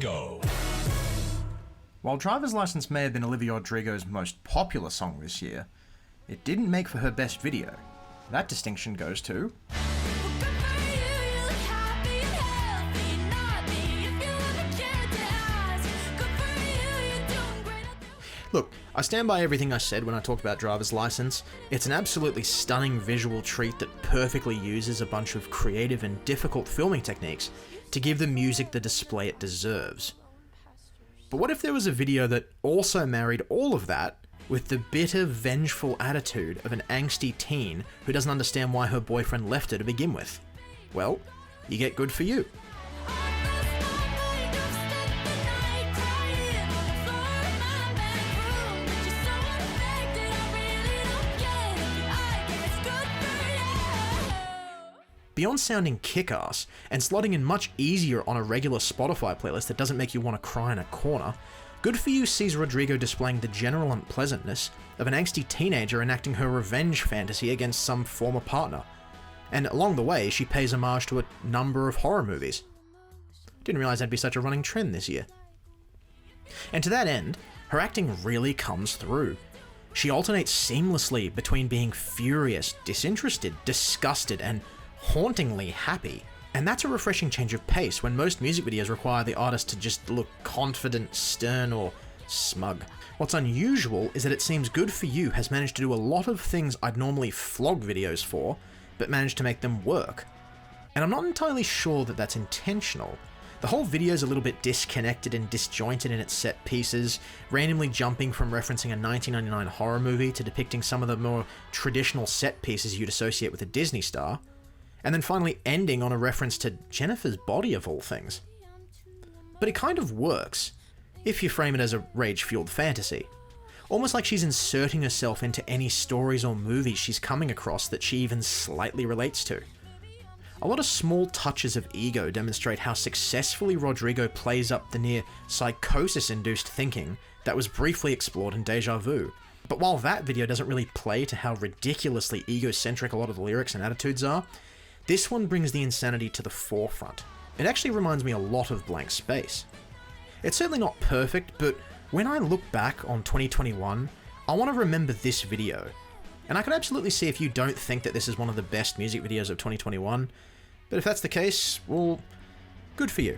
go. While Driver's License may have been Olivia Rodrigo's most popular song this year, it didn't make for her best video. That distinction goes to... Look, I stand by everything I said when I talked about Driver's License. It's an absolutely stunning visual treat that perfectly uses a bunch of creative and difficult filming techniques to give the music the display it deserves. But what if there was a video that also married all of that with the bitter, vengeful attitude of an angsty teen who doesn't understand why her boyfriend left her to begin with? Well, you get Good For You. Beyond sounding kick-ass and slotting in much easier on a regular Spotify playlist that doesn't make you want to cry in a corner, Good For You sees Rodrigo displaying the general unpleasantness of an angsty teenager enacting her revenge fantasy against some former partner. And along the way, she pays homage to a number of horror movies. Didn't realize that'd be such a running trend this year. And to that end, her acting really comes through. She alternates seamlessly between being furious, disinterested, disgusted, and hauntingly happy. And that's a refreshing change of pace when most music videos require the artist to just look confident, stern, or smug. What's unusual is that it seems Good For You has managed to do a lot of things I'd normally flog videos for, but managed to make them work. And I'm not entirely sure that that's intentional. The whole video is a little bit disconnected and disjointed in its set pieces, randomly jumping from referencing a 1999 horror movie to depicting some of the more traditional set pieces you'd associate with a Disney star, and then finally ending on a reference to Jennifer's body of all things. But it kind of works, if you frame it as a rage-fueled fantasy. Almost like she's inserting herself into any stories or movies she's coming across that she even slightly relates to. A lot of small touches of ego demonstrate how successfully Rodrigo plays up the near psychosis-induced thinking that was briefly explored in Deja Vu. But while that video doesn't really play to how ridiculously egocentric a lot of the lyrics and attitudes are, this one brings the insanity to the forefront. It actually reminds me a lot of Blank Space. It's certainly not perfect, but when I look back on 2021, I want to remember this video. And I could absolutely see if you don't think that this is one of the best music videos of 2021, but if that's the case, well, good for you.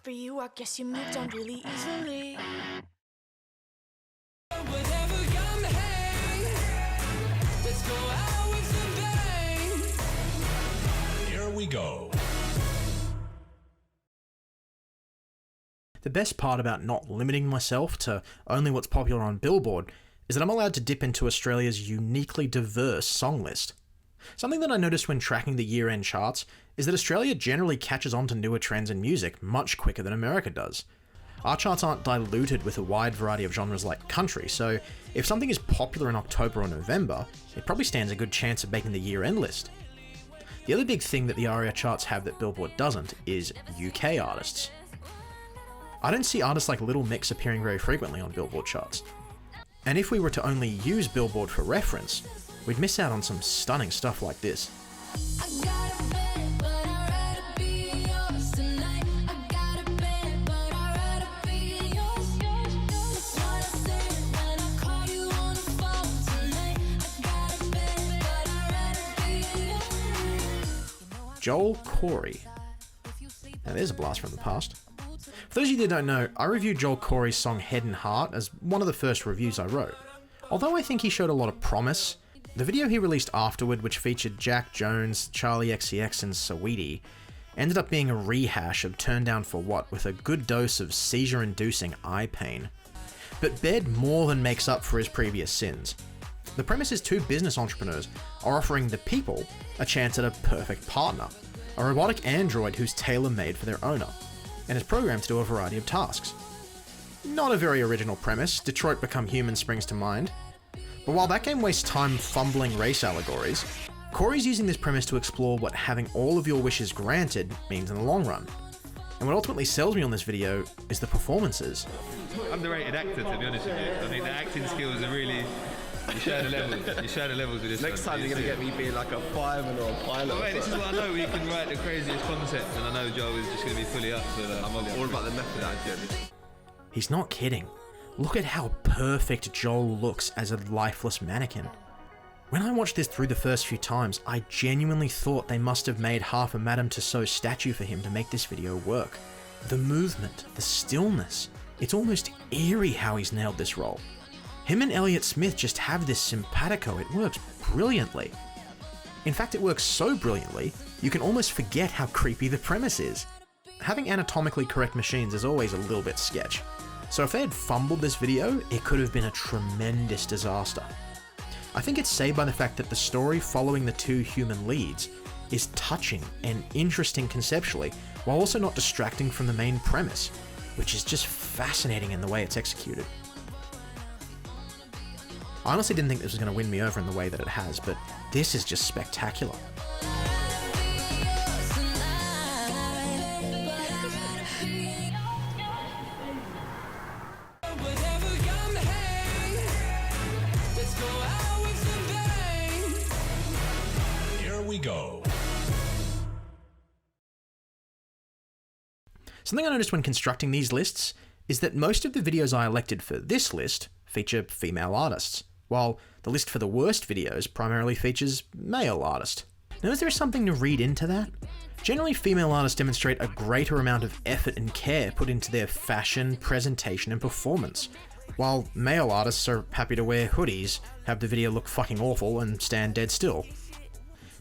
For you, I guess you moved on really easily. Here we go. The best part about not limiting myself to only what's popular on Billboard is that I'm allowed to dip into Australia's uniquely diverse song list. Something that I noticed when tracking the year-end charts is that Australia generally catches on to newer trends in music much quicker than America does. Our charts aren't diluted with a wide variety of genres like country, so if something is popular in October or November, it probably stands a good chance of making the year-end list. The other big thing that the ARIA charts have that Billboard doesn't is UK artists. I don't see artists like Little Mix appearing very frequently on Billboard charts. And if we were to only use Billboard for reference, we'd miss out on some stunning stuff like this. Joel Corry. Now there's a blast from the past. For those of you that don't know, I reviewed Joel Corry's song Head and Heart as one of the first reviews I wrote. Although I think he showed a lot of promise, the video he released afterward, which featured Jack Jones, Charlie XCX and Saweetie, ended up being a rehash of Turn Down For What with a good dose of seizure-inducing eye pain. But Bed more than makes up for his previous sins. The premise is two business entrepreneurs are offering the people a chance at a perfect partner, a robotic android who's tailor-made for their owner, and is programmed to do a variety of tasks. Not a very original premise, Detroit Become Human springs to mind. But while that game wastes time fumbling race allegories, Corey's using this premise to explore what having all of your wishes granted means in the long run. And what ultimately sells me on this video is the performances. Underrated actor, to be honest with you. I mean, the acting skills are really You're showing the levels. You're showing the levels with this. Next time you're gonna get me being like a fireman or a pilot. Well, mate, this is what I know. We can write the craziest concepts, and I know Joe is just gonna be fully up for that. I'm all about the method activity. He's not kidding. Look at how perfect Joel looks as a lifeless mannequin. When I watched this through the first few times, I genuinely thought they must have made half a Madame Tussauds statue for him to make this video work. The movement, the stillness, it's almost eerie how he's nailed this role. Him and Elliott Smith just have this simpatico, it works brilliantly. In fact, it works so brilliantly, you can almost forget how creepy the premise is. Having anatomically correct machines is always a little bit sketch, so if they had fumbled this video, it could have been a tremendous disaster. I think it's saved by the fact that the story following the two human leads is touching and interesting conceptually, while also not distracting from the main premise, which is just fascinating in the way it's executed. I honestly didn't think this was going to win me over in the way that it has, but this is just spectacular. Here we go. Something I noticed when constructing these lists is that most of the videos I elected for this list feature female artists, while the list for the worst videos primarily features male artists. Now, is there something to read into that? Generally, female artists demonstrate a greater amount of effort and care put into their fashion, presentation, and performance, while male artists are happy to wear hoodies, have the video look fucking awful, and stand dead still.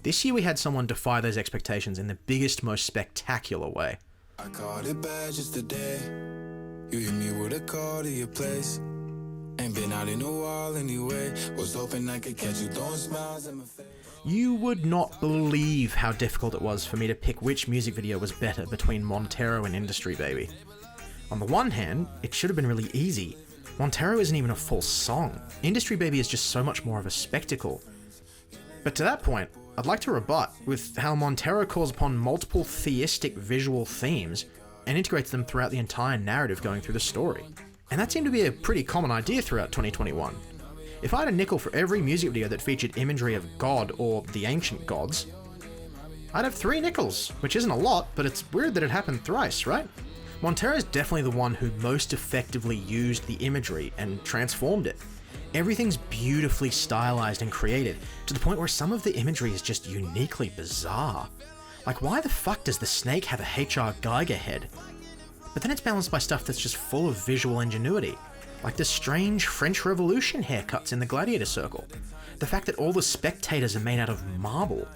This year we had someone defy those expectations in the biggest, most spectacular way. I called it bad just today. You hit me with a call to your place. Ain't been out in a while anyway. Was hoping I could catch you throwing smiles in my face. You would not believe how difficult it was for me to pick which music video was better between Montero and Industry Baby. On the one hand, it should have been really easy. Montero isn't even a full song. Industry Baby is just so much more of a spectacle. But to that point, I'd like to rebut with how Montero calls upon multiple theistic visual themes and integrates them throughout the entire narrative going through the story. And that seemed to be a pretty common idea throughout 2021. If I had a nickel for every music video that featured imagery of God or the ancient gods, I'd have 3 nickels, which isn't a lot, but it's weird that it happened thrice, right? Montero's definitely the one who most effectively used the imagery and transformed it. Everything's beautifully stylized and created, to the point where some of the imagery is just uniquely bizarre. Like, why the fuck does the snake have a H.R. Geiger head? But then it's balanced by stuff that's just full of visual ingenuity, like the strange French Revolution haircuts in the gladiator circle, the fact that all the spectators are made out of marble.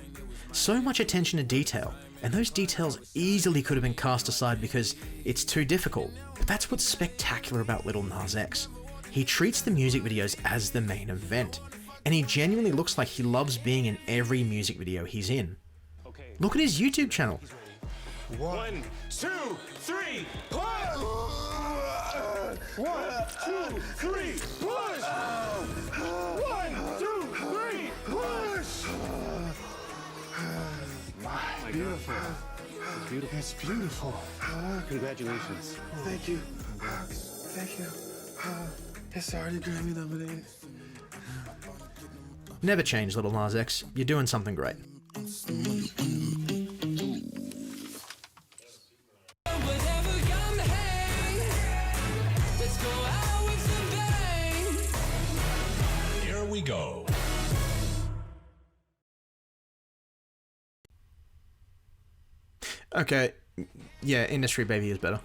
So much attention to detail, and those details easily could have been cast aside because it's too difficult, but that's what's spectacular about Lil Nas X. He treats the music videos as the main event, and he genuinely looks like he loves being in every music video he's in. Look at his YouTube channel. 1, 2, 3, push! 1, 2, 3, push! 1, 2, 3, push! Beautiful. Beautiful. It's beautiful. Congratulations. Thank you. Thank you. It's already Grammy nominated. Never change, Lil Nas X. You're doing something great. Here we go. Okay, yeah, Industry Baby is better.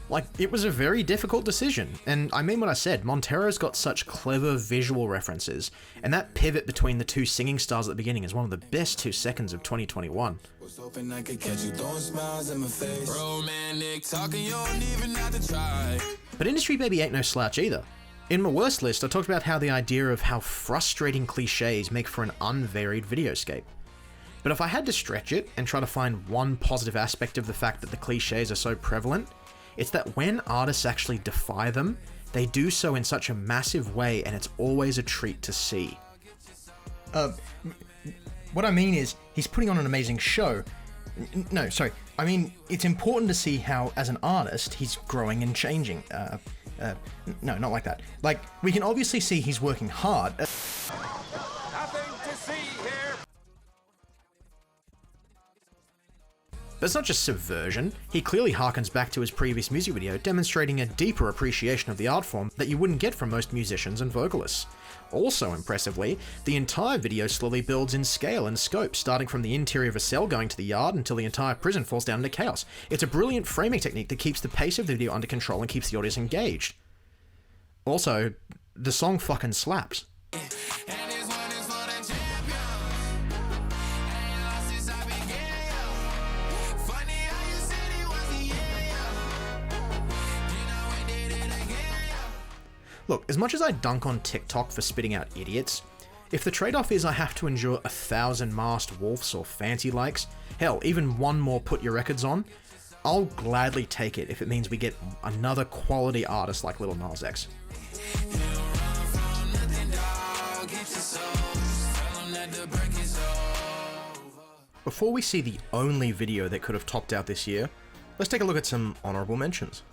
Like, it was a very difficult decision, and I mean what I said, Montero's got such clever visual references, and that pivot between the two singing stars at the beginning is one of the best 2 seconds of 2021. Was hoping I could catch you throwing smiles in my face. Romantic talking, you don't even have to try. But Industry Baby ain't no slouch either. In my worst list, I talked about how the idea of how frustrating cliches make for an unvaried videoscape. But if I had to stretch it and try to find one positive aspect of the fact that the cliches are so prevalent, it's that when artists actually defy them, they do so in such a massive way, and it's always a treat to see. What I mean is, he's putting on an amazing show. No, sorry. I mean, it's important to see how, as an artist, he's growing and changing. No, not like that. Like, we can obviously see he's working hard. But it's not just subversion, he clearly harkens back to his previous music video, demonstrating a deeper appreciation of the art form that you wouldn't get from most musicians and vocalists. Also impressively, the entire video slowly builds in scale and scope, starting from the interior of a cell going to the yard until the entire prison falls down into chaos. It's a brilliant framing technique that keeps the pace of the video under control and keeps the audience engaged. Also, the song fucking slaps. Look, as much as I dunk on TikTok for spitting out idiots, if the trade-off is I have to endure 1,000 masked wolves or fancy likes, hell, even one more Put Your Records On, I'll gladly take it if it means we get another quality artist like Lil Nas X. Before we see the only video that could have topped out this year, let's take a look at some honorable mentions.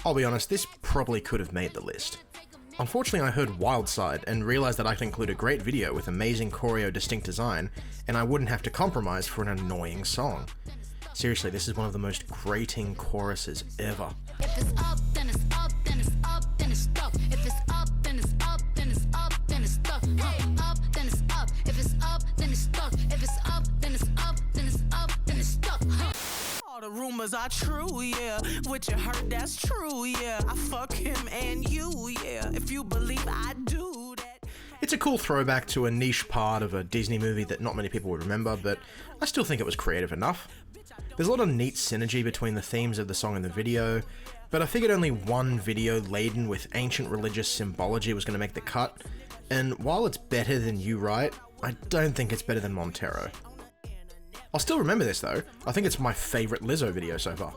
I'll be honest, this probably could have made the list. Unfortunately, I heard Wildside and realized that I could include a great video with amazing choreo, distinct design, and I wouldn't have to compromise for an annoying song. Seriously, this is one of the most grating choruses ever. If it's up, then it's up, then it's up, then it's stuck. If it's up, then it's up, then it's up, then it's stuck. Up, then it's up. If it's up, then it's stuck. If it's up, then it's up, then it's up, then it's stuck. All the rumors are true, yeah. What you heard, that's true, yeah. I fuck him and you, yeah. If you believe I do that. It's a cool throwback to a niche part of a Disney movie that not many people would remember, but I still think it was creative enough. There's a lot of neat synergy between the themes of the song and the video, but I figured only one video laden with ancient religious symbology was going to make the cut, and while it's better than You Right, I don't think it's better than Montero. I'll still remember this though. I think it's my favorite Lizzo video so far.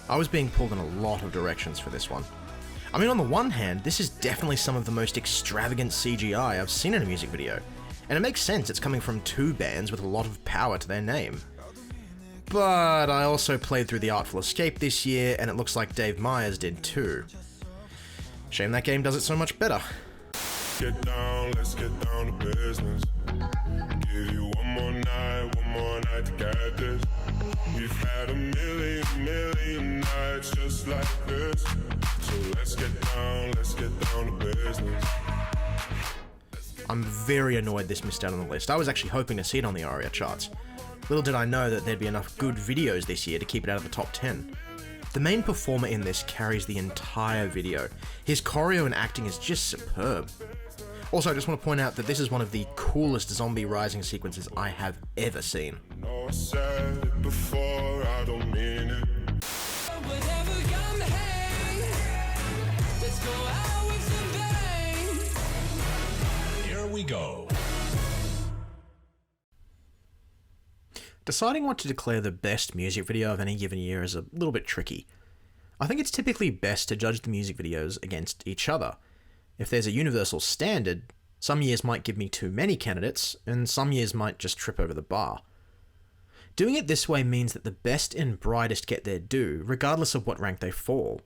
I was being pulled in a lot of directions for this one. I mean, on the one hand, this is definitely some of the most extravagant CGI I've seen in a music video, and it makes sense, it's coming from two bands with a lot of power to their name. But I also played through The Artful Escape this year, and it looks like Dave Meyers did too. Shame that game does it so much better. Get down, let's get down to business. Give you one more night to get this. We've had a million nights just like this. So let's get down to business. I'm very annoyed this missed out on the list. I was actually hoping to see it on the ARIA charts. Little did I know that there'd be enough good videos this year to keep it out of the top 10. The main performer in this carries the entire video. His choreo and acting is just superb. Also, I just want to point out that this is one of the coolest zombie rising sequences I have ever seen. No, I said it before, I don't mean it. Here we go. Deciding what to declare the best music video of any given year is a little bit tricky. I think it's typically best to judge the music videos against each other. If there's a universal standard, some years might give me too many candidates, and some years might just trip over the bar. Doing it this way means that the best and brightest get their due, regardless of what rank they fall.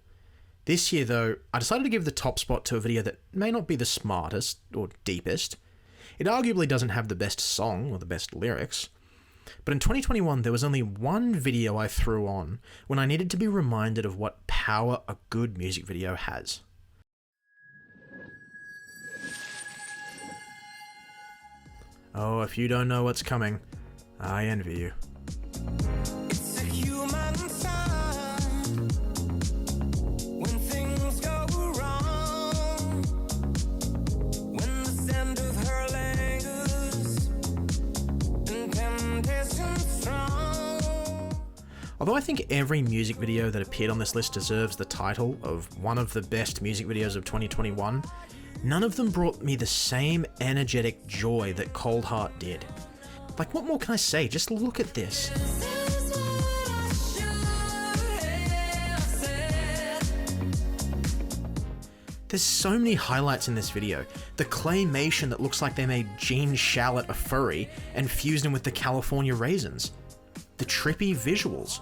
This year though, I decided to give the top spot to a video that may not be the smartest or deepest. It arguably doesn't have the best song or the best lyrics. But in 2021, there was only one video I threw on when I needed to be reminded of what power a good music video has. Oh, if you don't know what's coming, I envy you. It's a human sign when things go wrong, when the scent of her lingers and temptation strong. Although I think every music video that appeared on this list deserves the title of one of the best music videos of 2021, none of them brought me the same energetic joy that Cold Heart did. Like, what more can I say? Just look at this. There's so many highlights in this video. The claymation that looks like they made Gene Shalit a furry and fused him with the California Raisins. The trippy visuals.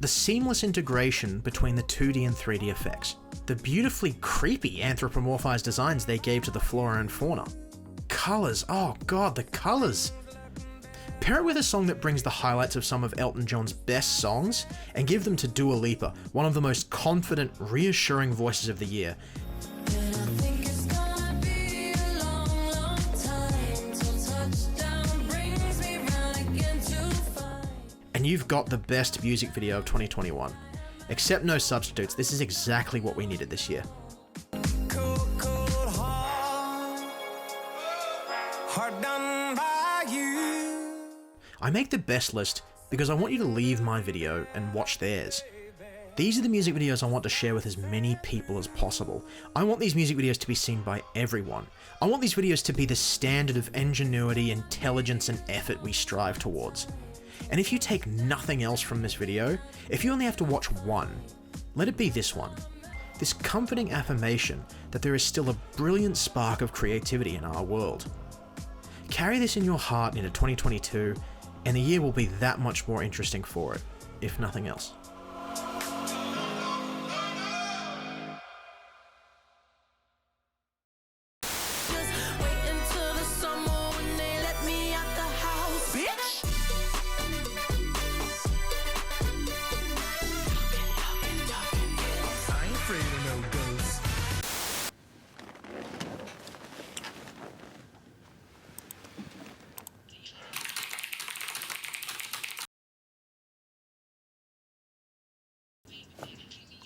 The seamless integration between the 2D and 3D effects. The beautifully creepy anthropomorphized designs they gave to the flora and fauna. Colors, oh god, the colors! Pair it with a song that brings the highlights of some of Elton John's best songs, and give them to Dua Lipa, one of the most confident, reassuring voices of the year. And you've got the best music video of 2021. Accept no substitutes, this is exactly what we needed this year. I make the best list because I want you to leave my video and watch theirs. These are the music videos I want to share with as many people as possible. I want these music videos to be seen by everyone. I want these videos to be the standard of ingenuity, intelligence, and effort we strive towards. And if you take nothing else from this video, if you only have to watch one, let it be this one. This comforting affirmation that there is still a brilliant spark of creativity in our world. Carry this in your heart into 2022, and the year will be that much more interesting for it, if nothing else.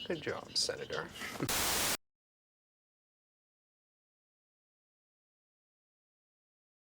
Good job, Senator.